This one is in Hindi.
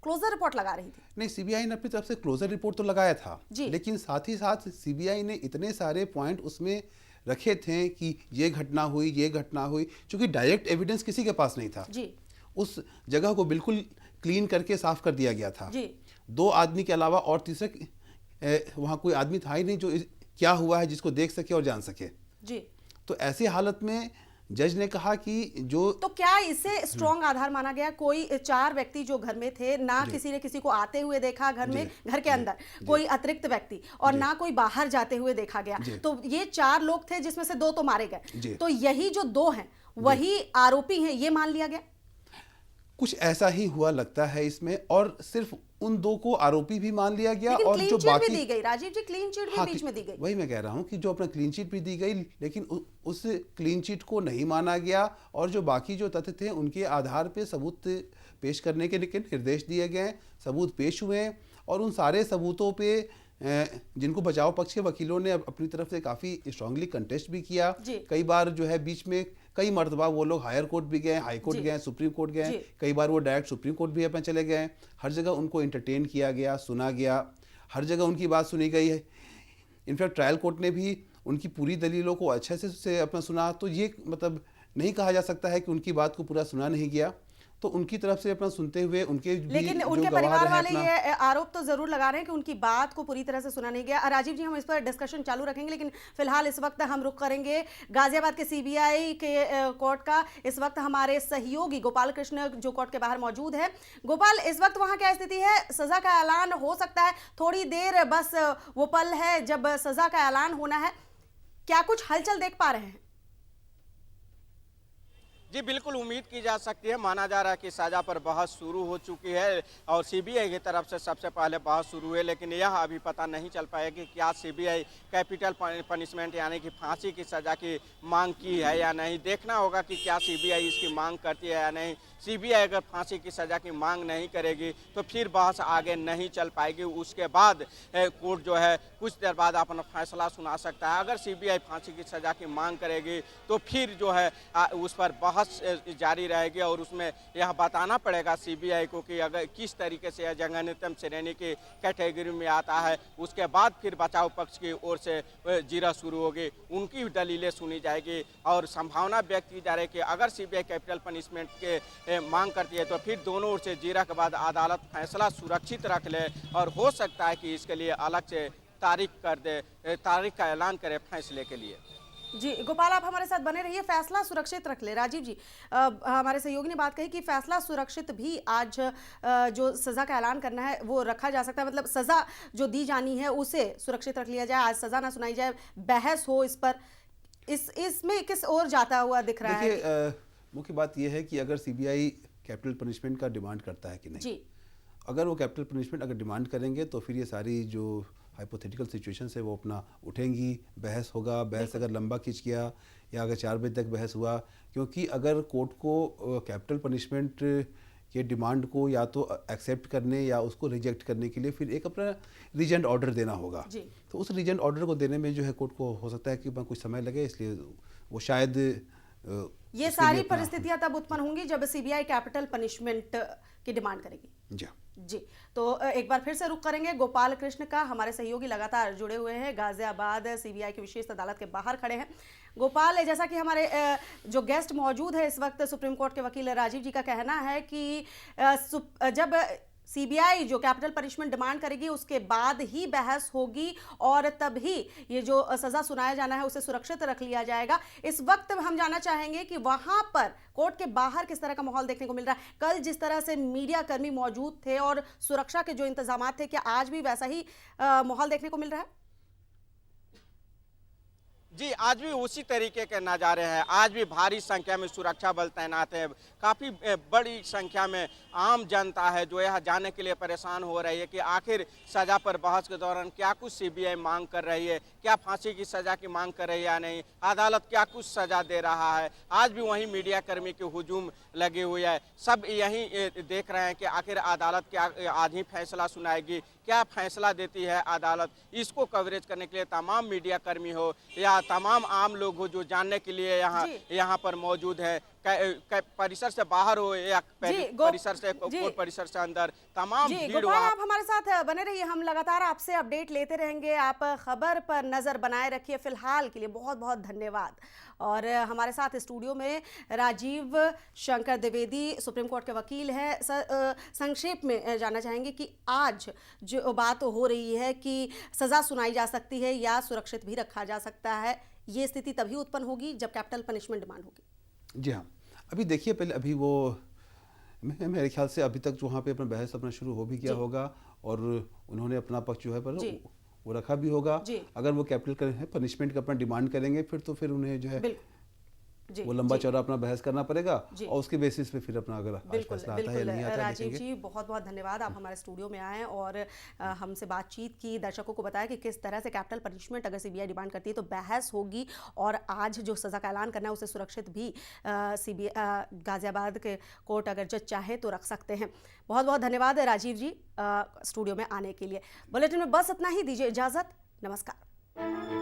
क्लोजर रिपोर्ट लगा रही थी। नहीं, सीबीआई ने अपनी तरफ से क्लोजर रिपोर्ट तो लगाया था, लेकिन साथ ही साथ सीबीआई ने इतने सारे पॉइंट उसमें रखे थे कि ये घटना हुई, ये घटना हुई, क्योंकि डायरेक्ट एविडेंस किसी के पास नहीं था जी। उस जगह को बिल्कुल क्लीन करके साफ कर दिया गया था जी। 2 आदमी के अलावा, और तीसरे वहाँ कोई आदमी था ही नहीं जो क्या हुआ है जिसको देख सके और जान सके जी। तो ऐसी हालत में जज ने कहा कि जो तो क्या इसे स्ट्रॉन्ग आधार माना गया? कोई 4 व्यक्ति जो घर में थे, ना किसी ने किसी को आते हुए देखा घर में, घर के अंदर कोई अतिरिक्त व्यक्ति, और ना कोई बाहर जाते हुए देखा गया, तो ये 4 लोग थे जिसमें से 2 तो मारे गए, तो यही जो 2 हैं वही आरोपी हैं, ये मान लिया गया? कुछ ऐसा ही हुआ लगता है इसमें, और सिर्फ उन 2 को आरोपी भी मान लिया गया, और जो बाकी भी दी गई राजीव जी, क्लीन चिट भी बीच में दी गई। वही मैं कह रहा हूं कि जो अपना क्लीन चिट भी दी गई, लेकिन उस क्लीन चिट को नहीं माना गया, और जो बाकी जो तथ्य थे उनके आधार पे सबूत पेश करने के निर्देश दिए गए, सबूत पेश हुए, और उन सारे सबूतों पे जिनको बचाव पक्ष के वकीलों ने अपनी तरफ से काफ़ी स्ट्रांगली कंटेस्ट भी किया। कई बार जो है बीच में कई मरतबा वो लोग हायर कोर्ट भी गए, हाई कोर्ट गए, सुप्रीम कोर्ट गए, कई बार वो डायरेक्ट सुप्रीम कोर्ट भी अपने चले गए। हर जगह उनको इंटरटेन किया गया, सुना गया, हर जगह उनकी बात सुनी गई है। इनफैक्ट ट्रायल कोर्ट ने भी उनकी पूरी दलीलों को अच्छे से अपना सुना, तो ये मतलब नहीं कहा जा सकता है कि उनकी बात को पूरा सुना नहीं गया, तो उनकी तरफ से अपना सुनते हुए उनके लेकिन उनके परिवार वाले ये आरोप तो जरूर लगा रहे हैं कि उनकी बात को पूरी तरह से सुना नहीं गया। राजीव जी, हम इस पर डिस्कशन चालू रखेंगे, लेकिन फिलहाल इस वक्त हम रुख करेंगे गाजियाबाद के सीबीआई के कोर्ट का। इस वक्त हमारे सहयोगी गोपाल कृष्ण जो कोर्ट के बाहर मौजूद है। गोपाल, इस वक्त वहां क्या स्थिति है? सजा का ऐलान हो सकता है, थोड़ी देर बस वो पल है जब सजा का ऐलान होना है, क्या कुछ हलचल देख पा रहे हैं? जी बिल्कुल, उम्मीद की जा सकती है। माना जा रहा है कि सजा पर बहस शुरू हो चुकी है और सीबीआई की तरफ से सबसे पहले बहस शुरू हुई, लेकिन यह अभी पता नहीं चल पाया कि क्या सीबीआई कैपिटल पनिशमेंट यानी कि फांसी की सजा की मांग की है या नहीं। देखना होगा कि क्या सीबीआई इसकी मांग करती है या नहीं। सीबीआई अगर फांसी की सजा की मांग नहीं करेगी तो फिर बहस आगे नहीं चल पाएगी। उसके बाद कोर्ट जो है कुछ देर बाद अपना फैसला सुना सकता है। अगर सीबीआई फांसी की सजा की मांग करेगी तो फिर जो है उस पर बहस जारी रहेगी, और उसमें यह बताना पड़ेगा सीबीआई को कि अगर किस तरीके से यह जघन्यतम श्रेणी की कैटेगरी में आता है। उसके बाद फिर बचाव पक्ष की ओर से जीरा शुरू होगी, उनकी दलीलें सुनी जाएगी, और संभावना व्यक्त की जा रही है कि अगर सीबीआई कैपिटल पनिशमेंट के मांग करती है तो फिर दोनों ओर से जीरा के बाद अदालत फैसला सुरक्षित रख ले, और हो सकता है कि इसके लिए अलग से तारीख कर दे, तारीख का ऐलान करे फैसले के लिए। जी गोपाल, आप हमारे साथ बने रहिए। फैसला सुरक्षित रख ले। राजीव जी, हमारे सहयोगी ने बात कही कि फैसला सुरक्षित भी आज जो सजा का ऐलान करना है वो रखा जा सकता है, मतलब सजा जो दी जानी है उसे सुरक्षित रख लिया जाए, आज सजा ना सुनाई जाए, बहस हो इस पर। इसमें किस ओर जाता हुआ दिख रहा है? मुख्य बात यह है कि अगर सीबीआई कैपिटल पनिशमेंट का डिमांड करता है कि नहीं जी, अगर वो कैपिटल पनिशमेंट अगर डिमांड करेंगे तो फिर ये सारी जो हाइपोथेटिकल सिचुएशंस है वो अपना उठेंगी, बहस होगा। बहस अगर लंबा खिंच गया या अगर 4 बजे तक बहस हुआ, क्योंकि अगर कोर्ट को कैपिटल पनिशमेंट के डिमांड को या तो एक्सेप्ट करने या उसको रिजेक्ट करने के लिए फिर एक अपना रीजेंट ऑर्डर देना होगा, तो उस रीजेंट ऑर्डर को देने में जो है कोर्ट को हो सकता है कि कुछ समय लगे, इसलिए वो शायद ये सारी परिस्थितियां तब उत्पन्न होंगी जब सीबीआई कैपिटल पनिशमेंट की डिमांड करेगी। जी, तो एक बार फिर से रुख करेंगे। गोपाल कृष्ण का हमारे सहयोगी लगातार जुड़े हुए हैं, गाजियाबाद सीबीआई की विशेष अदालत के बाहर खड़े हैं। गोपाल, जैसा कि हमारे जो गेस्ट मौजूद है इस वक्त, सुप्रीम कोर्ट के वकील राजीव जी का कहना है कि जब सीबीआई जो कैपिटल पनिशमेंट डिमांड करेगी उसके बाद ही बहस होगी और तभी ये जो सजा सुनाया जाना है उसे सुरक्षित रख लिया जाएगा। इस वक्त हम जानना चाहेंगे कि वहां पर कोर्ट के बाहर किस तरह का माहौल देखने को मिल रहा है। कल जिस तरह से मीडिया कर्मी मौजूद थे और सुरक्षा के जो इंतजाम थे, क्या आज भी वैसा ही माहौल देखने को मिल रहा है? जी, आज भी उसी तरीके के नज़ारे हैं। आज भी भारी संख्या में सुरक्षा बल तैनात है। काफ़ी बड़ी संख्या में आम जनता है जो यह जानने के लिए परेशान हो रही है कि आखिर सज़ा पर बहस के दौरान क्या कुछ सीबीआई मांग कर रही है, क्या फांसी की सज़ा की मांग कर रही है या नहीं, अदालत क्या कुछ सज़ा दे रहा है। आज भी वहीं मीडिया कर्मी की हुजूम लगी हुई है। सब यही देख रहे हैं कि आखिर अदालत क्या आज ही फैसला सुनाएगी, क्या फैसला देती है अदालत। इसको कवरेज करने के लिए तमाम मीडिया कर्मी हो या तमाम आम लोग हो जो जानने के लिए यहाँ पर मौजूद है। परिसर से बाहर हो या परिसर से कोर्ट परिसर से अंदर, तमाम भीड़ गोपाल, आप हमारे साथ बने रहिए, हम लगातार आपसे अपडेट लेते रहेंगे। आप खबर पर नजर बनाए रखिए। फिलहाल के लिए बहुत बहुत धन्यवाद। और हमारे साथ स्टूडियो में राजीव शंकर द्विवेदी सुप्रीम कोर्ट के वकील हैं। संक्षेप में जानना चाहेंगे कि आज जो बात हो रही है कि सजा सुनाई जा सकती है या सुरक्षित भी रखा जा सकता है, ये स्थिति तभी उत्पन्न होगी जब कैपिटल पनिशमेंट डिमांड होगी। जी हाँ, अभी देखिए, पहले अभी वो मेरे ख्याल से अभी तक जो वहाँ पे अपना बहस अपना शुरू हो भी गया होगा और उन्होंने अपना पक्ष जो है पर वो रखा भी होगा। अगर वो कैपिटल पनिशमेंट का अपना डिमांड करेंगे फिर उन्हें जो है वो लंबा चौड़ा अपना बहस करना पड़ेगा और उसके बेसिस पे फिर अपना अगर फैसला आता है या नहीं आता है। राजीव जी, बहुत बहुत धन्यवाद, आप हमारे स्टूडियो में आए और हमसे बातचीत की, दर्शकों को बताया कि किस तरह से कैपिटल पनिशमेंट अगर सीबीआई डिमांड करती है तो बहस होगी और आज जो सज़ा का ऐलान करना है उसे सुरक्षित भी सीबीआई गाजियाबाद के कोर्ट अगर जज चाहे तो रख सकते हैं। बहुत बहुत धन्यवाद राजीव जी स्टूडियो में आने के लिए। बुलेटिन में बस इतना ही, दीजिए इजाज़त, नमस्कार।